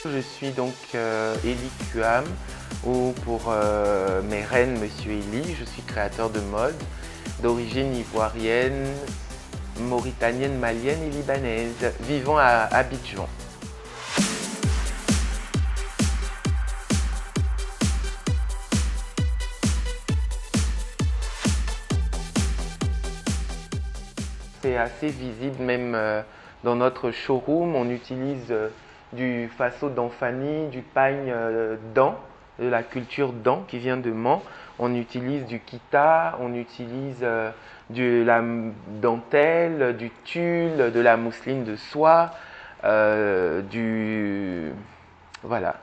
Je suis donc Élie Kuam, ou pour mes reines, Monsieur Élie. Je suis créateur de mode d'origine ivoirienne, mauritanienne, malienne et libanaise, vivant à Abidjan. C'est assez visible même dans notre showroom. On utilise du faso d'Anfani, du pagne d'An, de la culture d'An qui vient de Mans. On utilise du kita, on utilise de la dentelle, du tulle, de la mousseline de soie, voilà.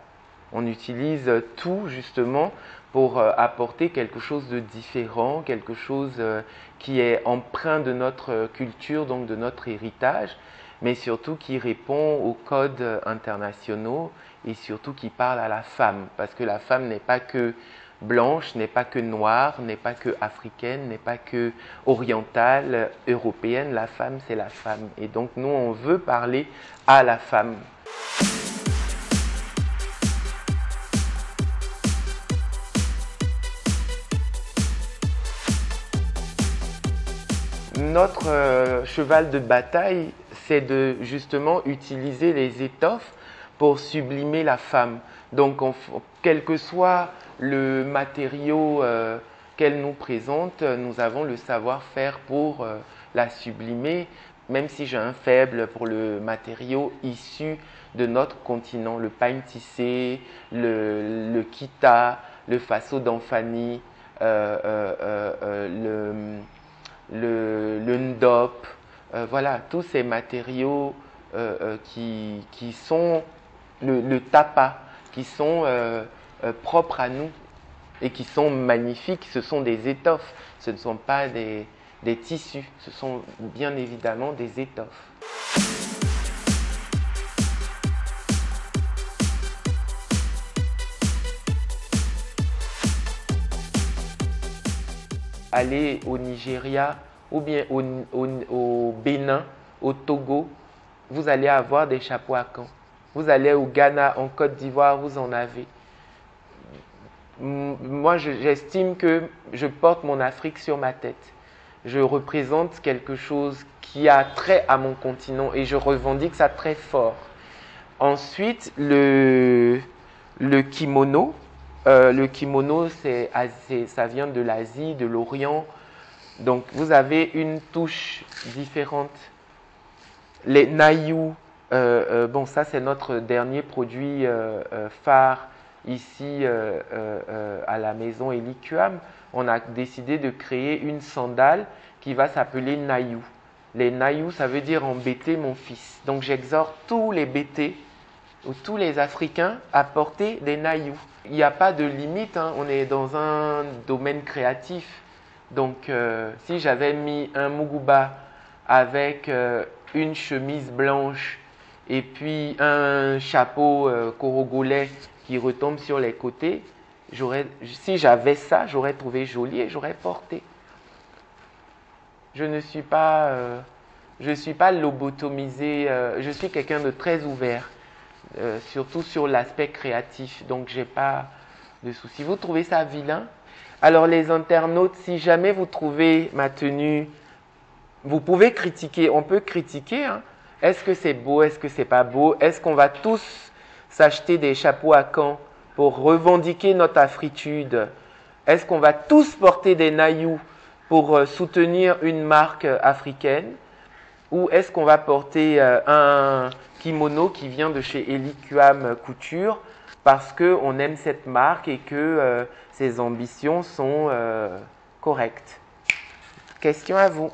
On utilise tout justement pour apporter quelque chose de différent, quelque chose qui est empreint de notre culture, donc de notre héritage, mais surtout qui répond aux codes internationaux et surtout qui parle à la femme, parce que la femme n'est pas que blanche, n'est pas que noire, n'est pas que africaine, n'est pas que orientale, européenne. La femme, c'est la femme. Et donc nous, on veut parler à la femme. Notre cheval de bataille, c'est de justement utiliser les étoffes pour sublimer la femme. Donc, quel que soit le matériau qu'elle nous présente, nous avons le savoir-faire pour la sublimer, même si j'ai un faible pour le matériau issu de notre continent, le pagne tissé, le kita, le faso d'Anfani, le ndop, voilà, tous ces matériaux qui sont le tapa, qui sont propres à nous et qui sont magnifiques. Ce sont des étoffes, ce ne sont pas des tissus, ce sont bien évidemment des étoffes. Aller au Nigeria ou bien au Bénin, au Togo, vous allez avoir des chapeaux à Caen. Vous allez au Ghana, en Côte d'Ivoire, vous en avez. Moi, j'estime que je porte mon Afrique sur ma tête. Je représente quelque chose qui a trait à mon continent et je revendique ça très fort. Ensuite, le kimono. Le kimono, ça vient de l'Asie, de l'Orient. Donc, vous avez une touche différente. Les naïus, bon, ça, c'est notre dernier produit phare ici à la maison Élie Kuam. On a décidé de créer une sandale qui va s'appeler naïu. Les naïus, ça veut dire embêter mon fils. Donc, j'exhorte tous les bétés ou tous les Africains à porter des naïus. Il n'y a pas de limite, hein. On est dans un domaine créatif. Donc, si j'avais mis un Muguba avec une chemise blanche et puis un chapeau corogolais qui retombe sur les côtés, si j'avais ça, j'aurais trouvé joli et j'aurais porté. Je ne suis pas, lobotomisé, je suis quelqu'un de très ouvert. Surtout sur l'aspect créatif, donc j'ai pas de soucis. Vous trouvez ça vilain? Alors les internautes, si jamais vous trouvez ma tenue, vous pouvez critiquer, on peut critiquer, hein. Est-ce que c'est beau, est-ce que c'est pas beau? Est-ce qu'on va tous s'acheter des chapeaux à Caen pour revendiquer notre afritude? Est-ce qu'on va tous porter des naïus pour soutenir une marque africaine? Ou est-ce qu'on va porter un kimono qui vient de chez Élie Kuam Couture parce qu'on aime cette marque et que ses ambitions sont correctes? Question à vous.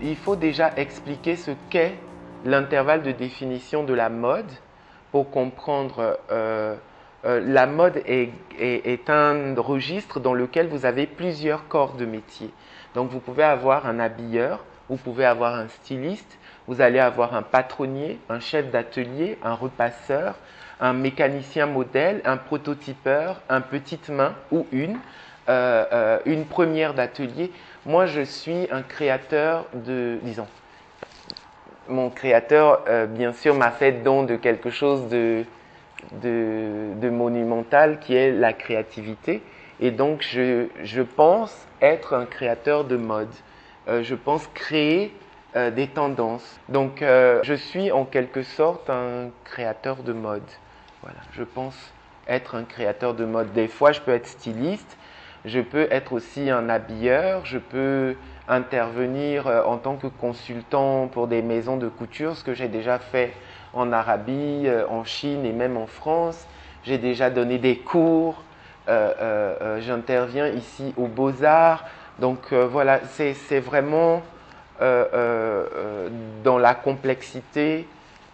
Il faut déjà expliquer ce qu'est l'intervalle de définition de la mode pour comprendre. La mode est un registre dans lequel vous avez plusieurs corps de métier. Donc vous pouvez avoir un habilleur, vous pouvez avoir un styliste, vous allez avoir un patronnier, un chef d'atelier, un repasseur, un mécanicien modèle, un prototypeur, un petite main ou une, une première d'atelier. Moi, je suis un créateur disons, mon créateur, bien sûr, m'a fait don de quelque chose de monumental qui est la créativité. Et donc, je pense être un créateur de mode. Je pense créer des tendances. Donc, je suis en quelque sorte un créateur de mode. Voilà, je pense être un créateur de mode. Des fois, je peux être styliste, je peux être aussi un habilleur, je peux intervenir en tant que consultant pour des maisons de couture, ce que j'ai déjà fait en Arabie, en Chine et même en France. J'ai déjà donné des cours, j'interviens ici aux Beaux-Arts. Donc voilà, c'est vraiment dans la complexité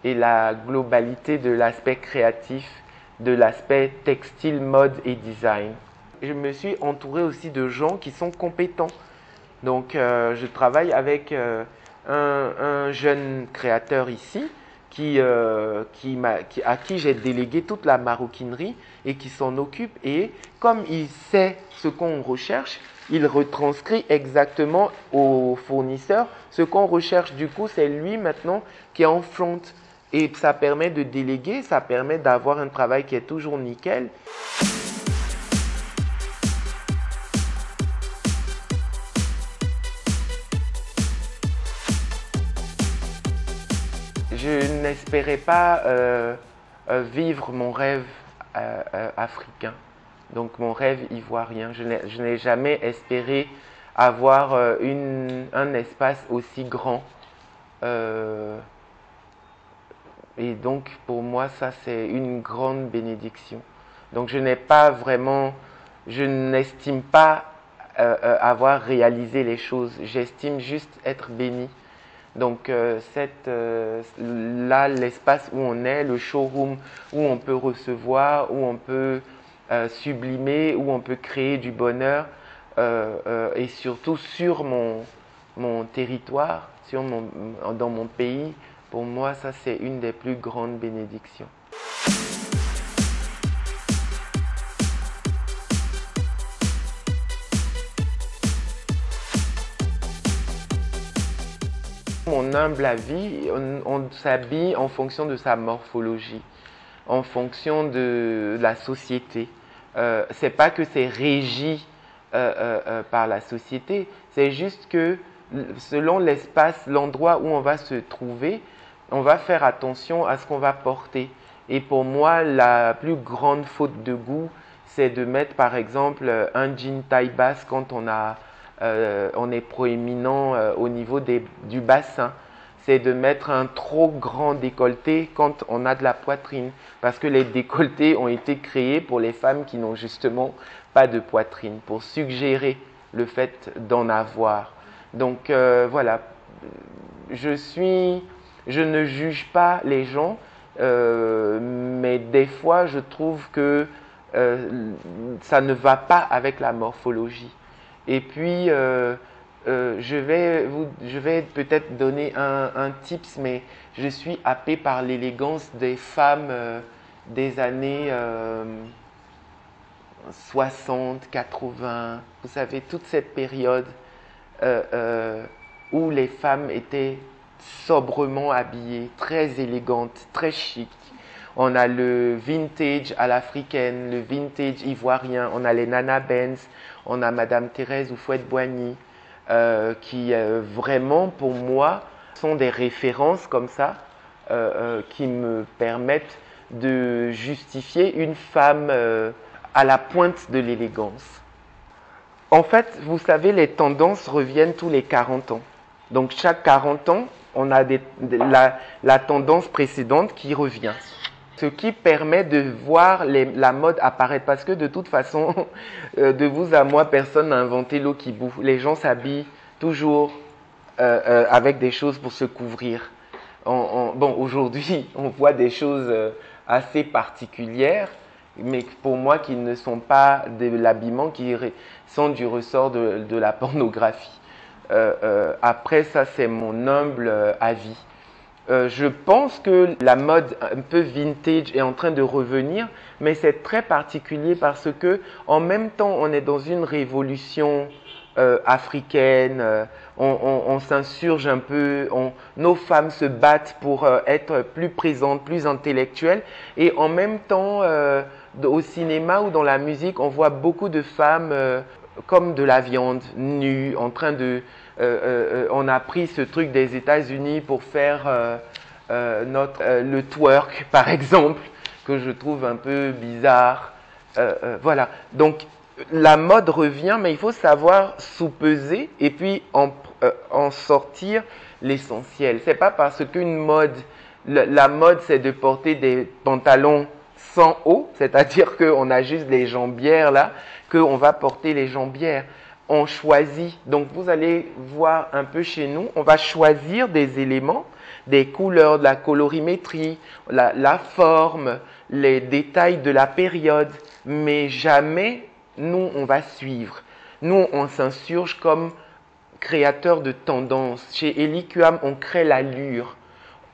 et la globalité de l'aspect créatif, de l'aspect textile, mode et design. Je me suis entouré aussi de gens qui sont compétents. Donc, je travaille avec un jeune créateur ici à qui j'ai délégué toute la maroquinerie et qui s'en occupe. Et comme il sait ce qu'on recherche, il retranscrit exactement au fournisseur ce qu'on recherche. Du coup, c'est lui maintenant qui est en front. Et ça permet de déléguer, ça permet d'avoir un travail qui est toujours nickel. Je n'espérais pas vivre mon rêve africain, donc mon rêve ivoirien. Je n'ai jamais espéré avoir un espace aussi grand. Et donc pour moi, ça c'est une grande bénédiction. Donc je n'estime pas avoir réalisé les choses. J'estime juste être béni. Donc là, l'espace où on est, le showroom où on peut recevoir, où on peut sublimer, où on peut créer du bonheur et surtout sur mon territoire, dans mon pays, pour moi, ça c'est une des plus grandes bénédictions. Mon humble avis, on s'habille en fonction de sa morphologie, en fonction de la société. C'est pas que c'est régi par la société, c'est juste que selon l'espace, l'endroit où on va se trouver, on va faire attention à ce qu'on va porter. Et pour moi, la plus grande faute de goût, c'est de mettre par exemple un jean taille basse quand on est proéminent au niveau du bassin. C'est de mettre un trop grand décolleté quand on a de la poitrine. Parce que les décolletés ont été créés pour les femmes qui n'ont justement pas de poitrine, pour suggérer le fait d'en avoir. Donc voilà, je ne juge pas les gens, mais des fois je trouve que ça ne va pas avec la morphologie. Et puis, je vais peut-être donner un tips, mais je suis happé par l'élégance des femmes des années 60, 80. Vous savez, toute cette période où les femmes étaient sobrement habillées, très élégantes, très chic. On a le vintage à l'africaine, le vintage ivoirien, on a les Nana Benz, on a Madame Thérèse Houphouët-Boigny, qui vraiment, pour moi, sont des références comme ça, qui me permettent de justifier une femme à la pointe de l'élégance. En fait, vous savez, les tendances reviennent tous les 40 ans. Donc, chaque 40 ans, on a la tendance précédente qui revient. Ce qui permet de voir la mode apparaître. Parce que de toute façon, de vous à moi, personne n'a inventé l'eau qui bout. Les gens s'habillent toujours avec des choses pour se couvrir. Bon, aujourd'hui, on voit des choses assez particulières, mais pour moi, qui ne sont pas de l'habillement, qui sont du ressort de la pornographie. Après, ça, c'est mon humble avis. Je pense que la mode un peu vintage est en train de revenir, mais c'est très particulier parce que en même temps, on est dans une révolution africaine, on s'insurge un peu, nos femmes se battent pour être plus présentes, plus intellectuelles, et en même temps, au cinéma ou dans la musique, on voit beaucoup de femmes comme de la viande, nues, en train de on a pris ce truc des États-Unis pour faire le twerk, par exemple, que je trouve un peu bizarre. Voilà. Donc, la mode revient, mais il faut savoir sous-peser et puis en sortir l'essentiel. C'est pas parce qu'une mode, la mode, c'est de porter des pantalons sans haut, c'est-à-dire qu'on a juste les jambières là, qu'on va porter les jambières. On choisit. Donc, vous allez voir un peu chez nous, on va choisir des éléments, des couleurs, de la colorimétrie, la forme, les détails de la période, mais jamais nous, on va suivre. Nous, on s'insurge comme créateur de tendance. Chez Eliquam, on crée l'allure.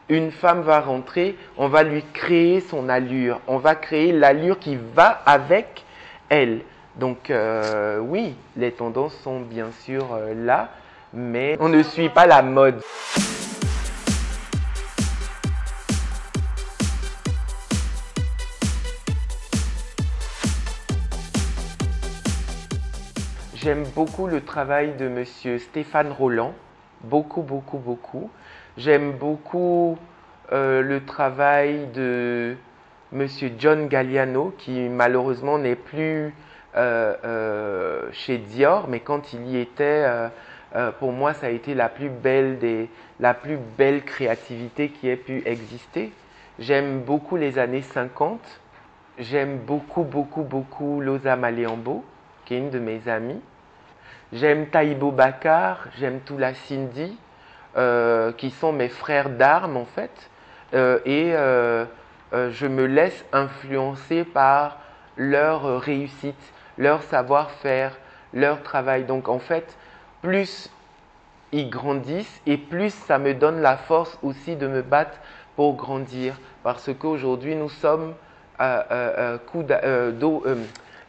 Une femme va rentrer, on va lui créer son allure. On va créer l'allure qui va avec elle. Donc oui, les tendances sont bien sûr là, mais on ne suit pas la mode. J'aime beaucoup le travail de monsieur Stéphane Rolland, beaucoup, beaucoup, beaucoup. J'aime beaucoup le travail de monsieur John Galliano, qui malheureusement n'est plus chez Dior, mais quand il y était, pour moi, ça a été la plus belle créativité qui ait pu exister. J'aime beaucoup les années 50. J'aime beaucoup, beaucoup, beaucoup Loza Maléambo, qui est une de mes amies. J'aime Taïbo Bakar, j'aime Toula Cindy, qui sont mes frères d'armes en fait. Je me laisse influencer par leur réussite, leur savoir-faire, leur travail. Donc en fait, plus ils grandissent et plus ça me donne la force aussi de me battre pour grandir. Parce qu'aujourd'hui, nous sommes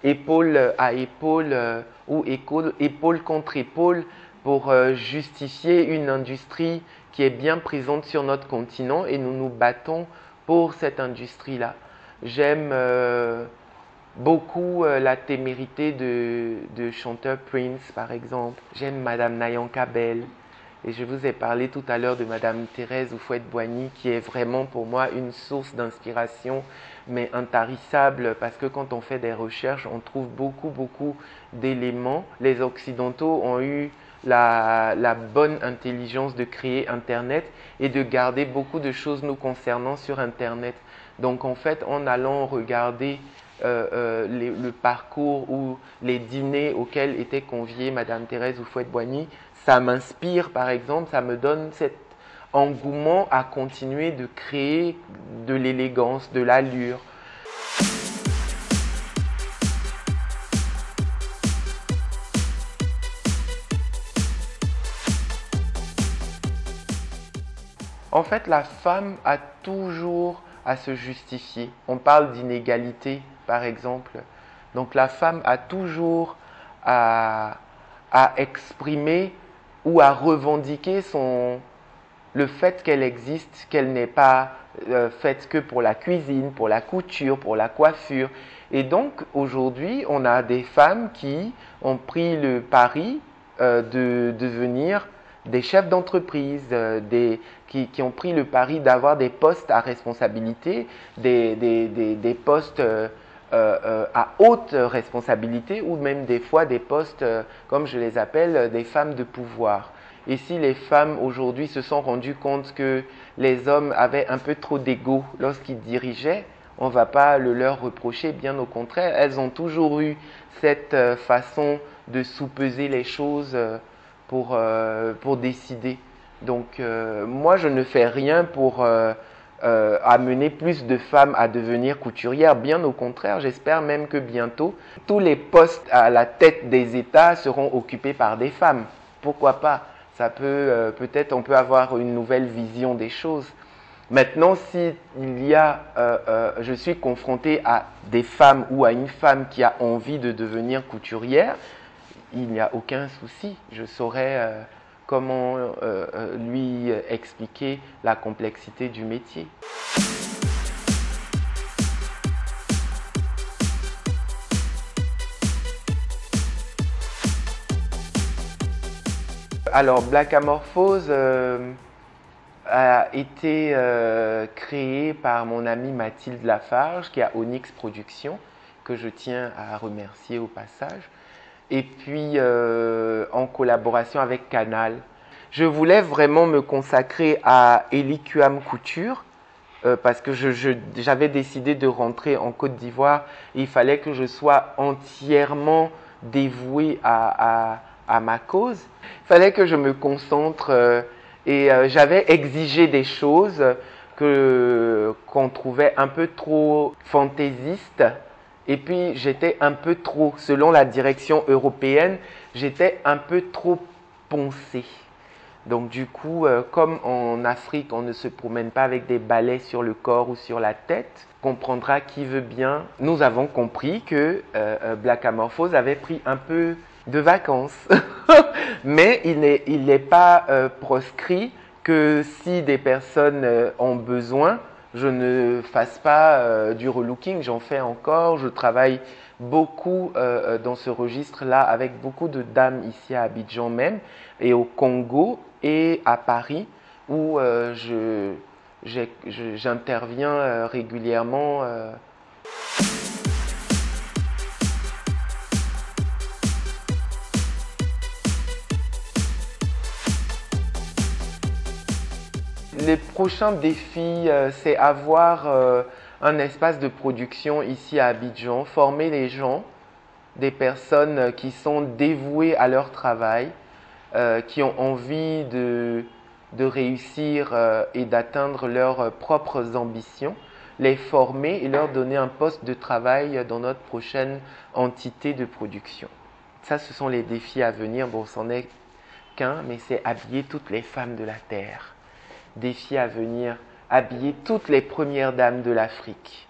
épaule à épaule ou épaule contre épaule pour justifier une industrie qui est bien présente sur notre continent et nous nous battons pour cette industrie-là. J'aime beaucoup la témérité de chanteur Prince, par exemple. J'aime Madame Nayanka Bell. Et je vous ai parlé tout à l'heure de Madame Thérèse Houphouët-Boigny, qui est vraiment pour moi une source d'inspiration, mais intarissable, parce que quand on fait des recherches, on trouve beaucoup, beaucoup d'éléments. Les Occidentaux ont eu la bonne intelligence de créer Internet et de garder beaucoup de choses nous concernant sur Internet. Donc en fait, en allant regarder le parcours ou les dîners auxquels était conviée Madame Thérèse Houphouët-Boigny, ça m'inspire par exemple, ça me donne cet engouement à continuer de créer de l'élégance, de l'allure. En fait, la femme a toujours à se justifier. On parle d'inégalité, par exemple. Donc la femme a toujours à exprimer ou à revendiquer le fait qu'elle existe, qu'elle n'est pas faite que pour la cuisine, pour la couture, pour la coiffure. Et donc aujourd'hui, on a des femmes qui ont pris le pari de devenir des chefs d'entreprise, qui ont pris le pari d'avoir des postes à responsabilité, des postes à haute responsabilité ou même des fois des postes, comme je les appelle, des femmes de pouvoir. Et si les femmes aujourd'hui se sont rendues compte que les hommes avaient un peu trop d'ego lorsqu'ils dirigeaient, on ne va pas le leur reprocher, bien au contraire. Elles ont toujours eu cette façon de sous-peser les choses pour décider. Donc moi, je ne fais rien pour amener plus de femmes à devenir couturières. Bien au contraire, j'espère même que bientôt, tous les postes à la tête des États seront occupés par des femmes. Pourquoi pas? Ça peut, peut-être on peut avoir une nouvelle vision des choses. Maintenant, si je suis confronté à des femmes ou à une femme qui a envie de devenir couturière, il n'y a aucun souci. Je saurais comment lui expliquer la complexité du métier. Alors, Black Amorphose a été créé par mon amie Mathilde Lafarge, qui a Onyx Productions, que je tiens à remercier au passage, et puis en collaboration avec Canal. Je voulais vraiment me consacrer à Eliquam Couture, parce que j'avais décidé de rentrer en Côte d'Ivoire. Il fallait que je sois entièrement dévoué à ma cause. Il fallait que je me concentre et j'avais exigé des choses qu'on trouvait un peu trop fantaisistes. Et puis j'étais un peu trop, selon la direction européenne, j'étais un peu trop poncé. Donc du coup, comme en Afrique, on ne se promène pas avec des balais sur le corps ou sur la tête, comprendra qui veut bien. Nous avons compris que Black Amorphose avait pris un peu de vacances. Mais il n'est pas proscrit que si des personnes ont besoin, je ne fasse pas du relooking. J'en fais encore, je travaille beaucoup dans ce registre-là avec beaucoup de dames ici à Abidjan même, et au Congo et à Paris, où j'interviens régulièrement. Les prochains défis, c'est avoir un espace de production ici à Abidjan, former les gens, des personnes qui sont dévouées à leur travail, qui ont envie de réussir et d'atteindre leurs propres ambitions, les former et leur donner un poste de travail dans notre prochaine entité de production. Ça, ce sont les défis à venir. Bon, c'en est qu'un, mais c'est habiller toutes les femmes de la Terre. Défi à venir, habiller toutes les premières dames de l'Afrique.